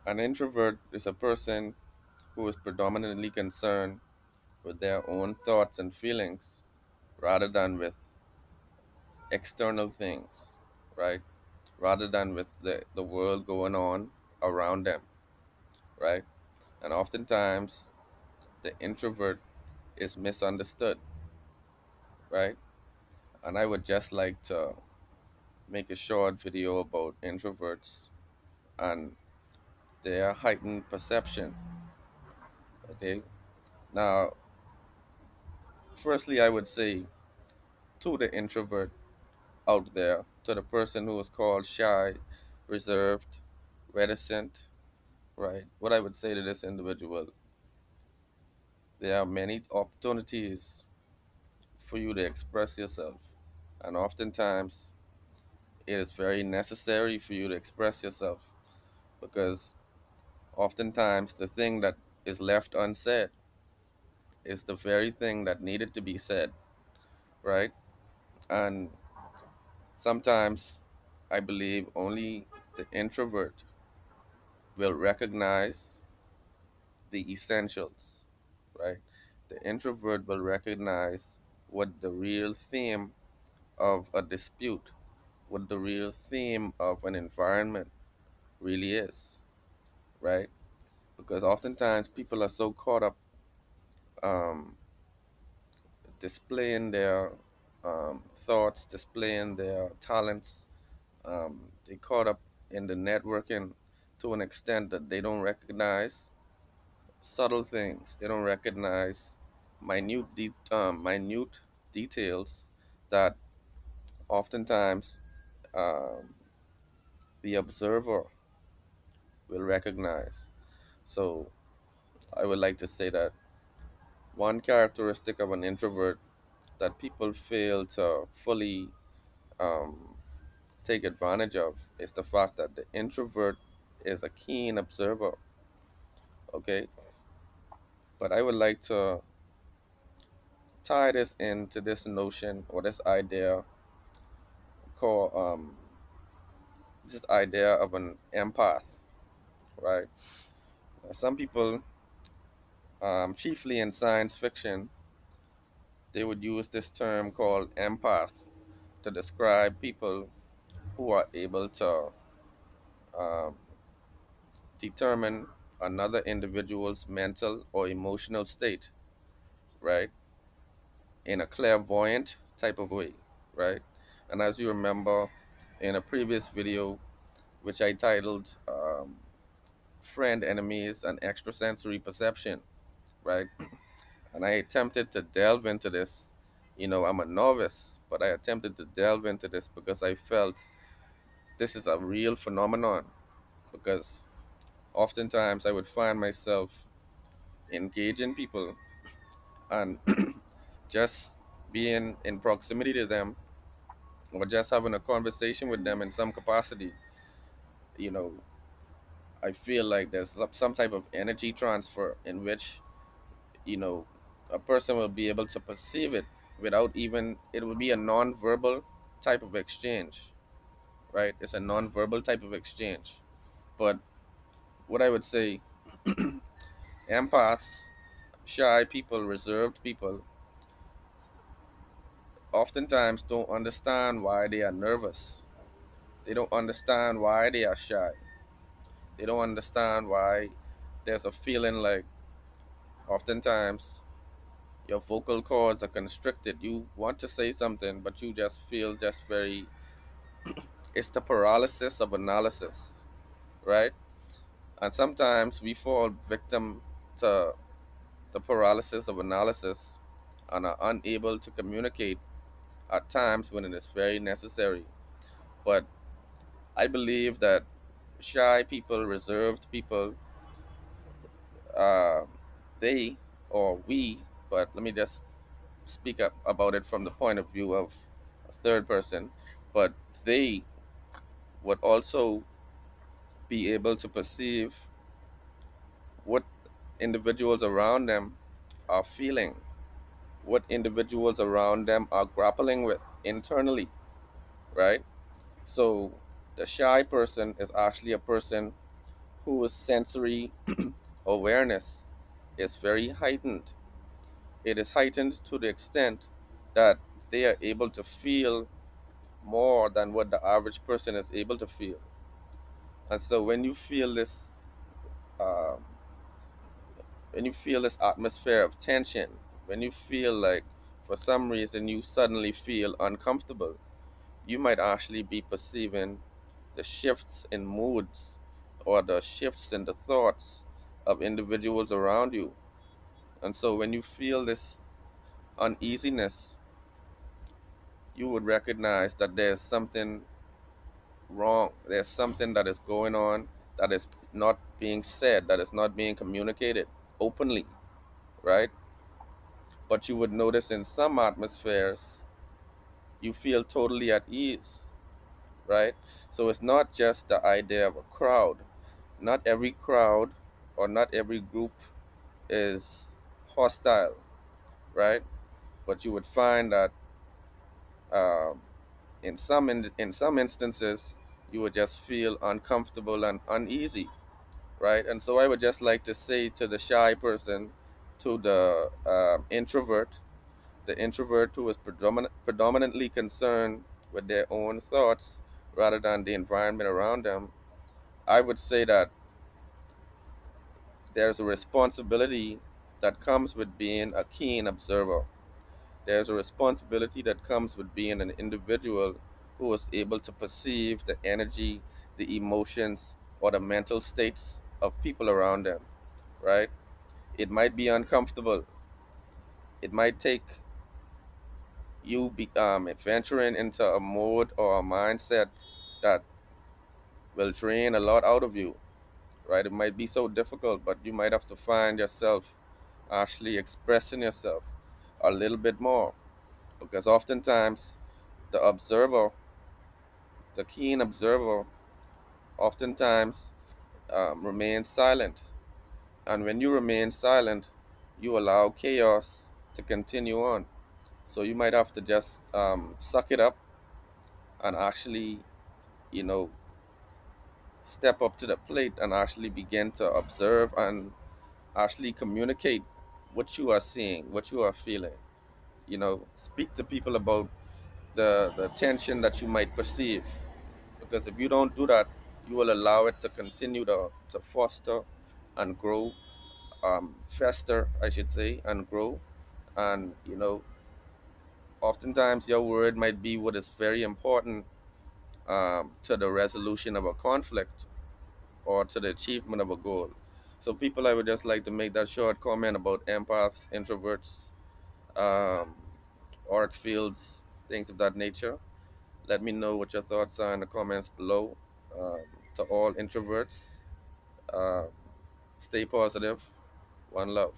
An introvert is a person who is predominantly concerned with their own thoughts and feelings rather than with external things, right? Rather than with the world going on around them, right? And oftentimes, the introvert is misunderstood, right? And I would just like to make a short video about introverts and their heightened perception, okay? Now, firstly, I would say to the introvert out there, to the person who is called shy, reserved, reticent, right? What I would say to this individual, there are many opportunities for you to express yourself. And oftentimes, it is very necessary for you to express yourself because oftentimes the thing that is left unsaid is the very thing that needed to be said, right? And sometimes I believe only the introvert will recognize the essentials, right? The introvert will recognize what the real theme of a dispute, what the real theme of an environment really is, right? Because oftentimes people are so caught up um, displaying their thoughts, displaying their talents. They caught up in the networking to an extent that they don't recognize subtle things. They don't recognize minute details that oftentimes um, the observer will recognize. So I would like to say that one characteristic of an introvert that people fail to fully um, take advantage of is the fact that the introvert is a keen observer. Okay, but I would like to tie this into this notion or this idea called this idea of an empath, right? Some people, chiefly in science fiction, they would use this term called empath to describe people who are able to um, determine another individual's mental or emotional state, right? In a clairvoyant type of way, right? And as you remember in a previous video, which I titled Friend, Enemies, and Extrasensory Perception, right? And I attempted to delve into this. You know, I'm a novice, but I attempted to delve into this because I felt this is a real phenomenon. Because oftentimes I would find myself engaging people and just being in proximity to them or just having a conversation with them in some capacity, you know, I feel like there's some type of energy transfer in which, you know, a person will be able to perceive it without even, it will be a non-verbal type of exchange, right? It's a non-verbal type of exchange. But what I would say, empaths, shy people, reserved people, oftentimes don't understand why they are nervous. They don't understand why they are shy. They don't understand why there's a feeling like oftentimes your vocal cords are constricted. You want to say something, but you just feel just very, it's the paralysis of analysis, right? And sometimes we fall victim to the paralysis of analysis and are unable to communicate at times when it is very necessary. But I believe that shy people, reserved people, uh, they or we, but let me just speak up about it from the point of view of a third person, but they would also be able to perceive what individuals around them are feeling, what individuals around them are grappling with internally, right? So the shy person is actually a person whose sensory awareness is very heightened. It is heightened to the extent that they are able to feel more than what the average person is able to feel. And so um, when you feel this atmosphere of tension, when you feel like for some reason you suddenly feel uncomfortable, you might actually be perceiving the shifts in moods or the shifts in the thoughts of individuals around you. And so when you feel this uneasiness, you would recognize that there's something wrong. There's something that is going on that is not being said, that is not being communicated openly, right? But you would notice in some atmospheres, you feel totally at ease, right? So it's not just the idea of a crowd. Not every crowd or not every group is hostile, right? But you would find that um, in some instances, you would just feel uncomfortable and uneasy, right? And so I would just like to say to the shy person, to the introvert who is predominantly concerned with their own thoughts rather than the environment around them, I would say that there's a responsibility that comes with being a keen observer. There's a responsibility that comes with being an individual who is able to perceive the energy, the emotions, or the mental states of people around them, right? It might be uncomfortable. It might take you venturing into a mode or a mindset that will drain a lot out of you, right? It might be so difficult, but you might have to find yourself actually expressing yourself a little bit more because oftentimes the observer, the keen observer, oftentimes remains silent. And when you remain silent, you allow chaos to continue on. So you might have to just suck it up and actually, you know, step up to the plate and actually begin to observe and actually communicate what you are seeing, what you are feeling. Speak to people about the tension that you might perceive. Because if you don't do that, you will allow it to continue to foster and grow, fester, I should say, and grow. And, oftentimes your word might be what is very important to the resolution of a conflict or to the achievement of a goal. So, people, I would just like to make that short comment about empaths, introverts, um, arc fields, things of that nature. Let me know what your thoughts are in the comments below. Um, to all introverts, uh, stay positive. One love.